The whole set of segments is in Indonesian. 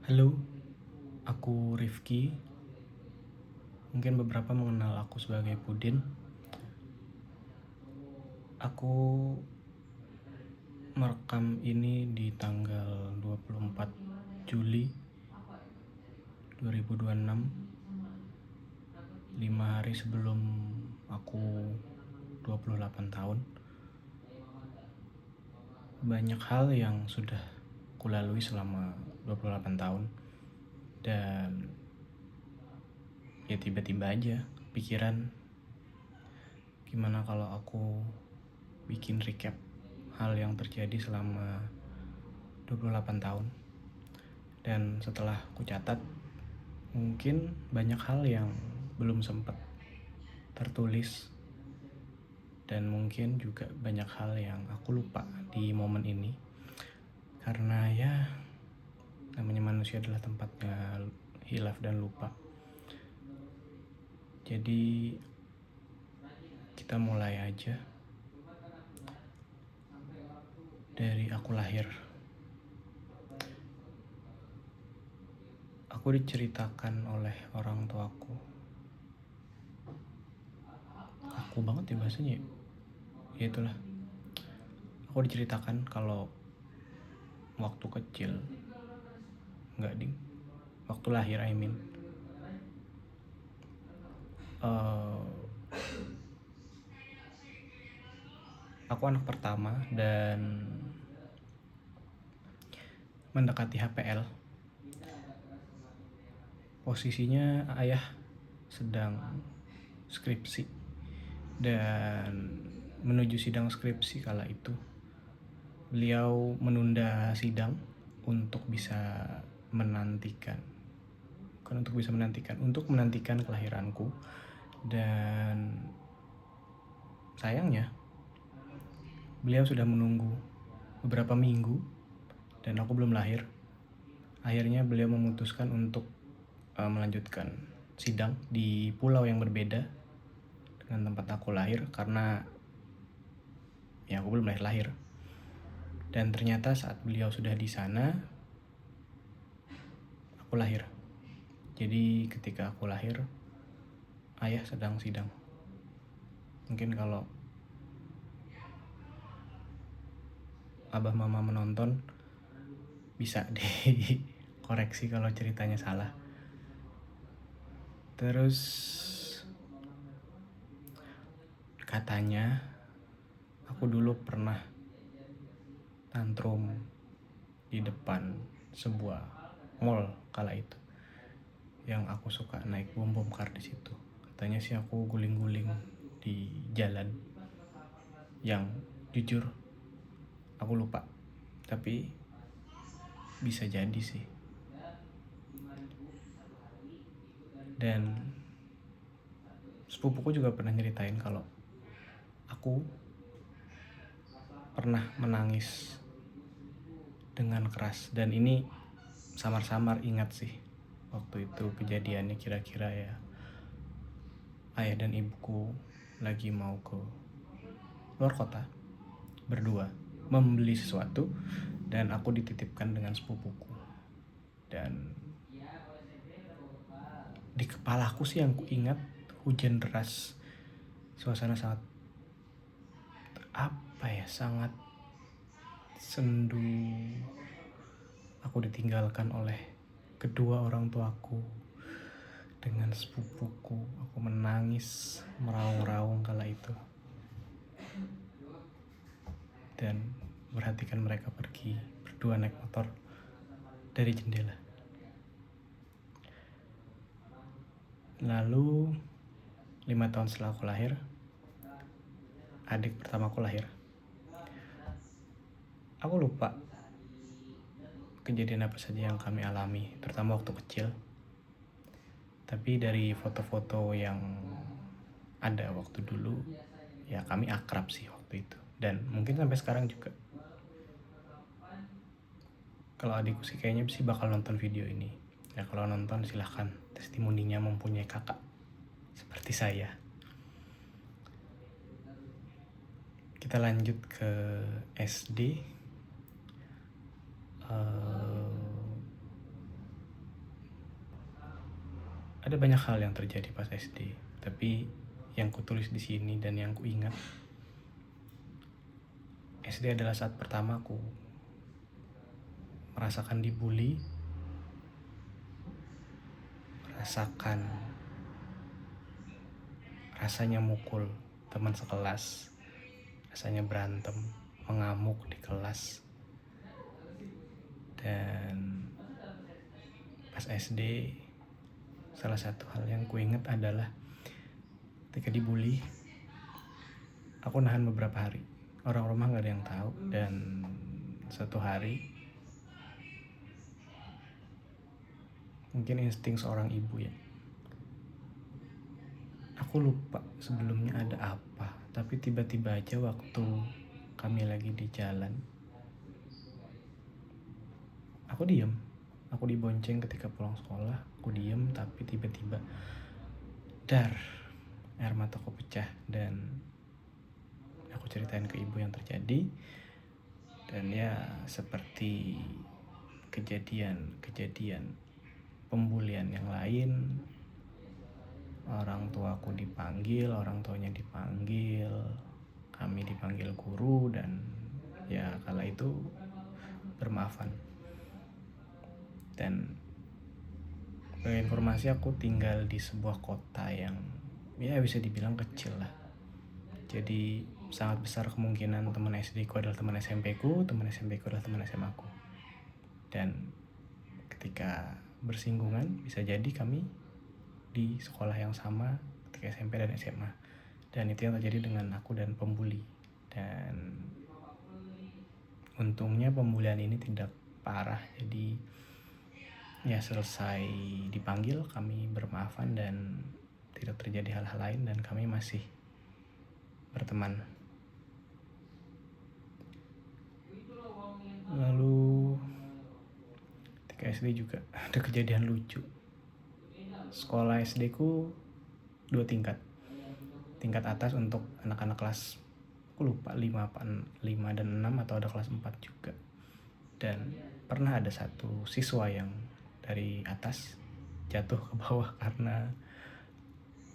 Halo, aku Rifki. Mungkin beberapa mengenal aku sebagai Pudin. Aku merekam ini di tanggal 24 Juli 2026, 5 hari sebelum aku 28 tahun. Banyak hal yang sudah kulalui selama 28 tahun. Dan ya tiba-tiba aja pikiran, gimana kalau aku bikin recap hal yang terjadi selama 28 tahun. Dan setelah aku catat, mungkin banyak hal yang belum sempat tertulis, dan mungkin juga banyak hal yang aku lupa di momen ini. Karena ya, namanya manusia adalah tempatnya hilaf dan lupa. Jadi kita mulai aja dari aku lahir. Aku diceritakan oleh orang tuaku. Aku banget ya bahasanya ya. Ya itulah. Aku diceritakan kalau waktu kecil, enggak ding, waktu lahir I mean, uh, aku anak pertama dan mendekati HPL. Posisinya ayah sedang skripsi dan menuju sidang skripsi kala itu. Beliau menunda sidang untuk bisa menantikan, untuk menantikan kelahiranku. Dan sayangnya beliau sudah menunggu beberapa minggu dan aku belum lahir. Akhirnya beliau memutuskan untuk melanjutkan sidang di pulau yang berbeda dengan tempat aku lahir, karena ya aku belum lahir. Dan ternyata saat beliau sudah di sana, aku lahir. Jadi ketika aku lahir, ayah sedang sidang. Mungkin kalau abah mama menonton, bisa dikoreksi kalau ceritanya salah. Terus katanya aku dulu pernah tantrum di depan sebuah mall kala itu, yang aku suka naik bom kar di situ. Katanya sih aku guling-guling di jalan, yang jujur aku lupa, tapi bisa jadi sih. Dan sepupuku juga pernah nyeritain kalau aku pernah menangis dengan keras. Dan ini samar-samar ingat sih waktu itu kejadiannya. Kira-kira ya ayah dan ibuku lagi mau ke luar kota berdua membeli sesuatu, dan aku dititipkan dengan sepupuku. Dan di kepalaku sih yang ku ingat hujan deras, suasana sangat sangat sendu. Aku ditinggalkan oleh kedua orang tuaku dengan sepupuku. Aku menangis meraung-raung kala itu, dan perhatikan mereka pergi berdua naik motor dari jendela. Lalu 5 tahun setelah aku lahir, adik pertama aku lahir. Aku lupa kejadian apa saja yang kami alami, terutama waktu kecil. Tapi dari foto-foto yang ada waktu dulu, ya kami akrab sih waktu itu. Dan mungkin sampai sekarang juga. Kalau adikku sih kayaknya sih bakal nonton video ini. Ya kalau nonton silahkan, testimoninya mempunyai kakak seperti saya. Kita lanjut ke SD. Ada banyak hal yang terjadi pas SD, tapi yang kutulis di sini dan yang kuingat, SD adalah saat pertama aku merasakan dibully, merasakan rasanya mukul teman sekelas, rasanya berantem, mengamuk di kelas. Dan pas SD, salah satu hal yang kuingat adalah ketika dibully, aku nahan beberapa hari. Orang rumah gak ada yang tahu, dan satu hari mungkin insting seorang ibu ya, aku lupa sebelumnya ada apa, tapi tiba-tiba aja waktu kami lagi di jalan, aku diem. Aku dibonceng ketika pulang sekolah, aku diem, tapi tiba-tiba dar, air mataku pecah. Dan aku ceritain ke ibu yang terjadi, dan ya seperti kejadian pembulian yang lain, orang tuaku dipanggil, orang tuanya dipanggil, kami dipanggil guru, dan ya kala itu bermaafan. Dan bagi informasi, aku tinggal di sebuah kota yang ya bisa dibilang kecil lah. Jadi sangat besar kemungkinan teman SD ku adalah teman SMP ku, teman SMP ku adalah teman SMA ku. Dan ketika bersinggungan, bisa jadi kami di sekolah yang sama ketika SMP dan SMA. Dan itu yang terjadi dengan aku dan pembuli. Dan untungnya pembulian ini tidak parah, jadi ya selesai dipanggil, kami bermaafan dan tidak terjadi hal-hal lain, dan kami masih berteman. Lalu ketika SD juga ada kejadian lucu. Sekolah SD ku 2 tingkat. Tingkat atas untuk anak-anak kelas, aku lupa 5 dan 6, atau ada kelas 4 juga. Dan pernah ada satu siswa yang dari atas jatuh ke bawah karena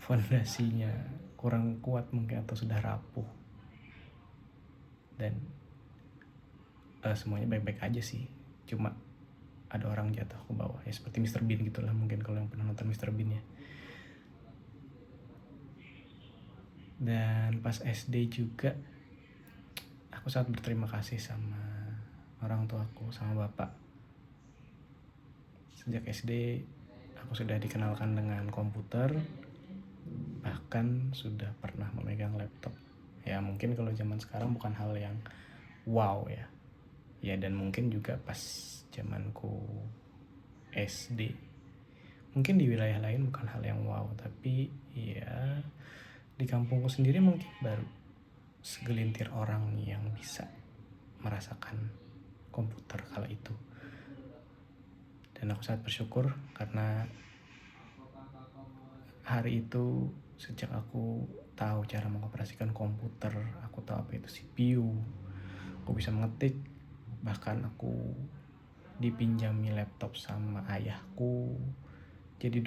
fondasinya kurang kuat mungkin, atau sudah rapuh. Dan semuanya baik-baik aja sih, cuma ada orang jatuh ke bawah, ya seperti Mr. Bean gitulah mungkin kalau yang pernah nonton Mr. Bean ya. Dan pas SD juga aku sangat berterima kasih sama orang tuaku, sama bapak. Sejak SD aku sudah dikenalkan dengan komputer, bahkan sudah pernah memegang laptop. Ya mungkin kalau zaman sekarang bukan hal yang wow ya. Ya dan mungkin juga pas zamanku SD, mungkin di wilayah lain bukan hal yang wow, tapi ya di kampungku sendiri mungkin baru segelintir orang yang bisa merasakan komputer kala itu. Dan aku sangat bersyukur karena hari itu, sejak aku tahu cara mengoperasikan komputer, aku tahu apa itu CPU, aku bisa mengetik, bahkan aku dipinjami laptop sama ayahku. Jadi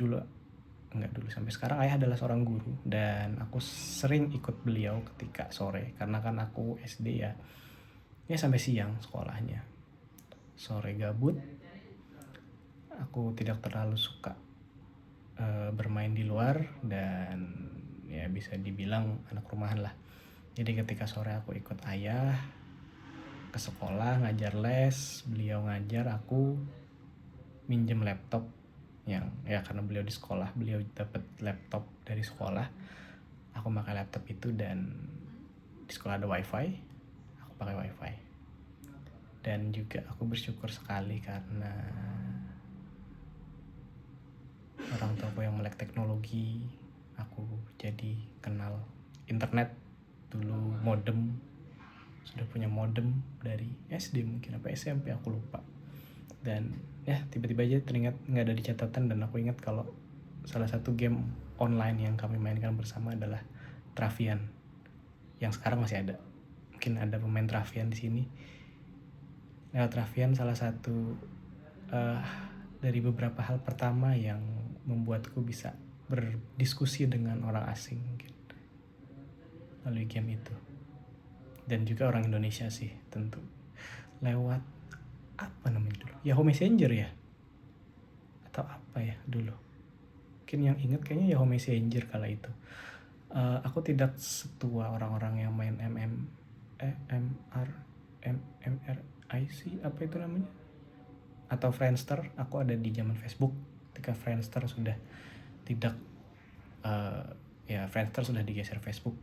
sampai sekarang ayah adalah seorang guru, dan aku sering ikut beliau ketika sore, karena kan aku SD ya sampai siang sekolahnya. Sore gabut, aku tidak terlalu suka bermain di luar, dan ya bisa dibilang anak rumahan lah. Jadi ketika sore aku ikut ayah ke sekolah ngajar les, beliau ngajar, aku minjem laptop yang ya karena beliau di sekolah, beliau dapat laptop dari sekolah, aku pakai laptop itu. Dan di sekolah ada wifi, aku pakai wifi. Dan juga aku bersyukur sekali karena orang tuaku yang melek teknologi, aku jadi kenal internet. Dulu modem, sudah punya modem dari SD mungkin apa SMP aku lupa. Dan ya tiba-tiba aja teringat, nggak ada di catatan, dan aku ingat kalau salah satu game online yang kami mainkan bersama adalah Travian, yang sekarang masih ada. Mungkin ada pemain Travian di sini. Travian salah satu dari beberapa hal pertama yang membuatku bisa berdiskusi dengan orang asing mungkin melalui game itu. Dan juga orang Indonesia sih tentu, lewat apa namanya dulu, Yahoo Messenger ya atau apa ya dulu, mungkin yang inget kayaknya Yahoo Messenger kala itu. Aku tidak setua orang-orang yang main MMRIC apa itu namanya, atau Friendster. Aku ada di zaman Facebook ketika Friendster sudah tidak ya Friendster sudah digeser Facebook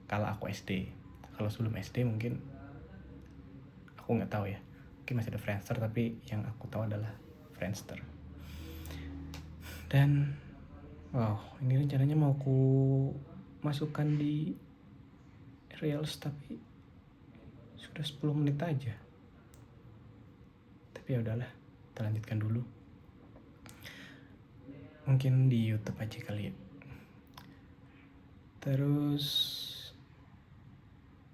kala aku SD. Kalau sebelum SD mungkin aku nggak tahu ya, mungkin masih ada Friendster, tapi yang aku tahu adalah Friendster. Dan wow, ini rencananya mau aku masukkan di Reels tapi sudah 10 menit aja. Tapi ya udahlah, kita lanjutkan dulu. Mungkin di YouTube aja kali ya. Terus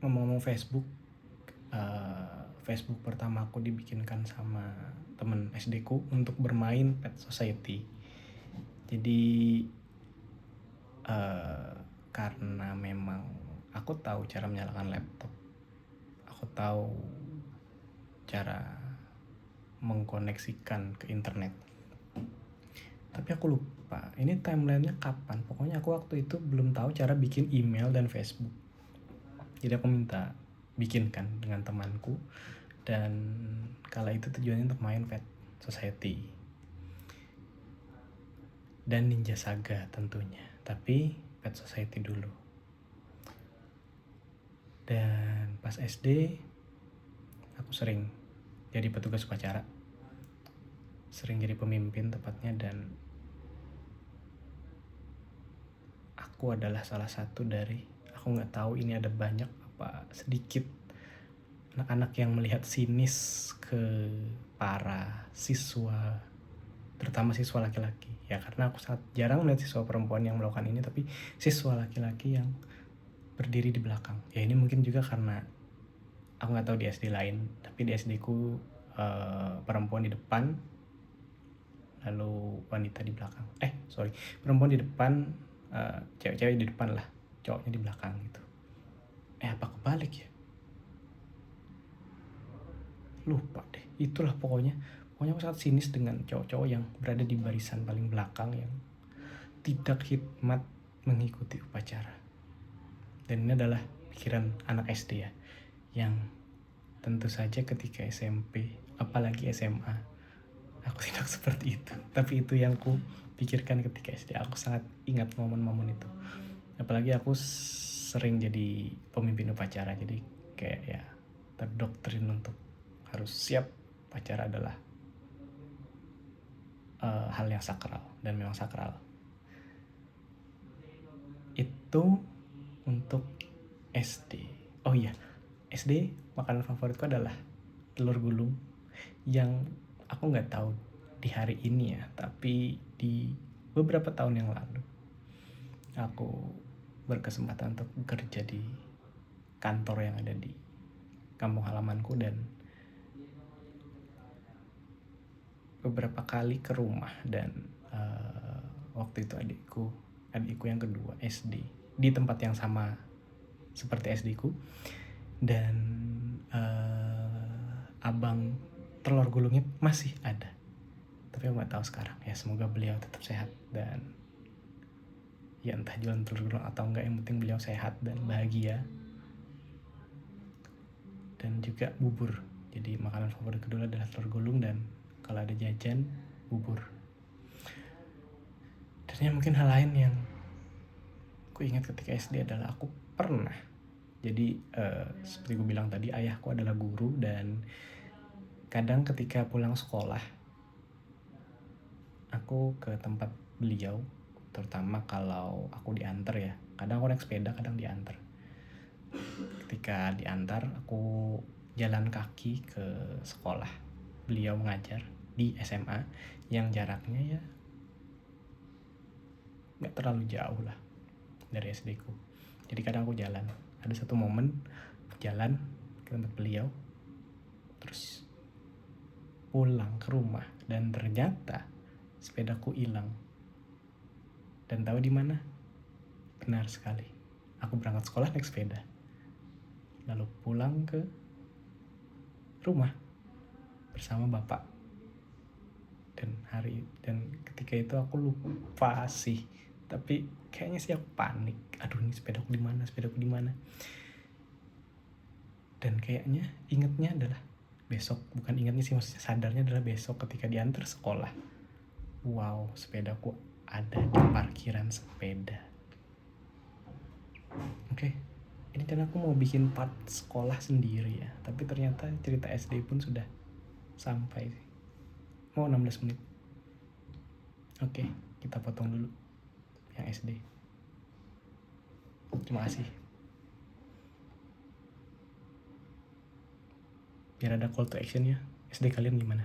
ngomong-ngomong Facebook, Facebook pertama aku dibikinkan sama temen SD ku untuk bermain Pet Society. Jadi karena memang aku tahu cara menyalakan laptop, aku tahu cara mengkoneksikan ke internet, tapi aku lupa ini timelinenya kapan. Pokoknya aku waktu itu belum tahu cara bikin email dan Facebook, jadi aku minta bikinkan dengan temanku, dan kala itu tujuannya untuk main Pet Society dan Ninja Saga tentunya, tapi Pet Society dulu. Dan pas SD aku sering jadi petugas upacara, sering jadi pemimpin tepatnya, dan aku adalah salah satu dari, aku nggak tahu ini ada banyak apa sedikit anak-anak yang melihat sinis ke para siswa, terutama siswa laki-laki ya, karena aku sangat jarang melihat siswa perempuan yang melakukan ini, tapi siswa laki-laki yang berdiri di belakang. Ya ini mungkin juga karena aku nggak tahu di SD lain, tapi di SD ku perempuan di depan, lalu wanita di belakang. Perempuan di depan, cewek-cewek di depan lah, cowoknya di belakang gitu. Apa kebalik ya? Lupa deh. Itulah pokoknya aku sangat sinis dengan cowok-cowok yang berada di barisan paling belakang yang tidak khidmat mengikuti upacara. Dan ini adalah pikiran anak SD ya, yang tentu saja ketika SMP, apalagi SMA, aku tidak seperti itu. Tapi itu yang ku pikirkan ketika SD. Aku sangat ingat momen-momen itu. Apalagi aku sering jadi pemimpin upacara, jadi kayak ya terdoktrin untuk harus siap. Upacara adalah hal yang sakral, dan memang sakral. Itu untuk SD. Oh iya, SD makanan favoritku adalah telur gulung, yang aku nggak tahu di hari ini ya, tapi di beberapa tahun yang lalu aku berkesempatan untuk bekerja di kantor yang ada di kampung halamanku, dan beberapa kali ke rumah, dan waktu itu adikku yang kedua SD di tempat yang sama seperti SD ku, dan abang telur gulungnya masih ada, tapi aku nggak tahu sekarang ya. Semoga beliau tetap sehat, dan ya entah jualan telur gulung atau enggak, yang penting beliau sehat dan bahagia. Dan juga bubur, jadi makanan favorit kedua adalah telur gulung, dan kalau ada jajan, bubur. Dan ya mungkin hal lain yang aku ingat ketika SD adalah aku pernah jadi seperti gue bilang tadi, ayahku adalah guru, dan kadang ketika pulang sekolah aku ke tempat beliau, terutama kalau aku diantar ya. Kadang aku naik sepeda, kadang diantar. Ketika diantar, aku jalan kaki ke sekolah. Beliau mengajar di SMA yang jaraknya ya nggak terlalu jauh lah dari SD ku. Jadi kadang aku jalan. Ada satu momen jalan ke tempat beliau, terus pulang ke rumah, dan ternyata sepedaku hilang. Dan tahu di mana? Benar sekali. Aku berangkat sekolah naik sepeda. Lalu pulang ke rumah bersama bapak. Dan ketika itu aku lupa sih. Tapi kayaknya sih aku panik. Aduh, ini sepedaku di mana? Dan kayaknya ingetnya adalah besok, bukan ingatnya sih, maksudnya sadarnya adalah besok ketika diantar sekolah. Wow, sepedaku ada di parkiran sepeda. Oke, ini kan aku mau bikin part sekolah sendiri ya, tapi ternyata cerita SD pun sudah sampai sih. Mau 16 menit. Oke, kita potong dulu yang SD. Terima kasih. Biar ada call to action ya. SD kalian gimana?